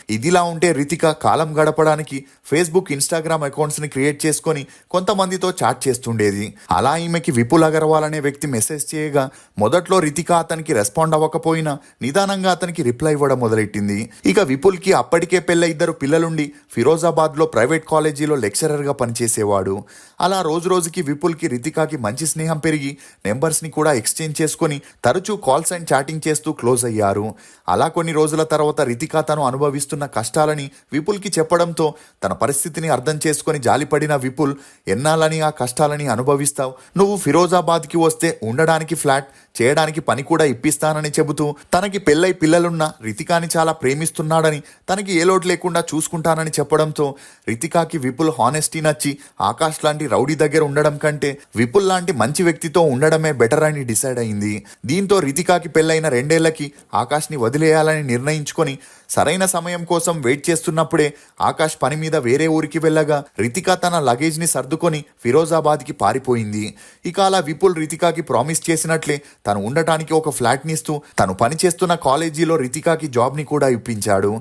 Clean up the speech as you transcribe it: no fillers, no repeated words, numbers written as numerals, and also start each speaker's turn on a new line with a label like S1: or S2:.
S1: ఇదిలా ఉంటే రితిక కాలం గడపడానికి ఫేస్బుక్ ఇన్స్టాగ్రామ్ అకౌంట్స్ని క్రియేట్ చేసుకొని కొంతమందితో చాట్ చేస్తుండేది. అలా ఈమెకి విపుల్ అగర్వాల్ అనే వ్యక్తి మెసేజ్ చేయగా మొదట్లో రితిక అతనికి రెస్పాండ్ అవ్వకపోయినా నిదానంగా అతనికి రిప్లై ఇవ్వడం మొదలెట్టింది. ఇక విపుల్కి అప్పటికే పెళ్ళ 2 పిల్లలుండి ఫిరోజాబాద్లో ప్రైవేట్ కాలేజీలో లెక్చరర్గా పనిచేసేవాడు. అలా రోజు రోజుకి విపుల్కి రితికాకి మంచి స్నేహం పెరిగి నెంబర్స్ని కూడా ఎక్స్చేంజ్ చేసుకొని తరచూ కాల్స్ అండ్ చాటింగ్ చేస్తూ క్లోజ్ అయ్యారు. అలా కొన్ని రోజుల తర్వాత రితిక తను అనుభవిస్తున్న కష్టాలని విపుల్కి చెప్పడంతో తన పరిస్థితిని అర్థం చేసుకొని జాలిపడిన విపుల్, ఎన్నాళ్ళని ఆ కష్టాలని అనుభవిస్తావు, నువ్వు ఫిరోజాబాద్కి వస్తే ఉండడానికి ఫ్లాట్, చేయడానికి పని కూడా ఇప్పిస్తానని చెబుతూ తనకి పెళ్ళై పిల్లలున్న రితికాని చాలా ప్రేమిస్తున్నాడని, తనకి ఏ లోటు లేకుండా చూసుకుంటానని చెప్పడంతో రితికాకి విపుల్ హానెస్టీ నచ్చి ఆకాష్ లాంటి రౌడీ దగ్గర ఉండడం కంటే విపుల్ లాంటి మంచి వ్యక్తితో ఉండడమే బెటర్ అని డిసైడ్ అయింది. దీంతో రితికాకి పెళ్ళైన 2 ఏళ్లకి ఆకాష్ని వదిలేయాలని నిర్ణయించుకొని సరైన సమయం కోసం వెయిట్ చేస్తున్నప్పుడే ఆకాష్ పని మీద వేరే ఊరికి వెళ్ళగా రితిక తన లగేజ్ని సర్దుకొని ఫిరోజాబాద్కి పారిపోయింది. ఇక అలా విపుల్ రితికాకి ప్రామిస్ చేసినట్లే తను ఉండటానికి ఒక ఫ్లాట్ని ఇస్తూ తను పనిచేస్తున్న కాలేజీలో రితికాకి జాబ్ని కూడా ఇప్పించాడు.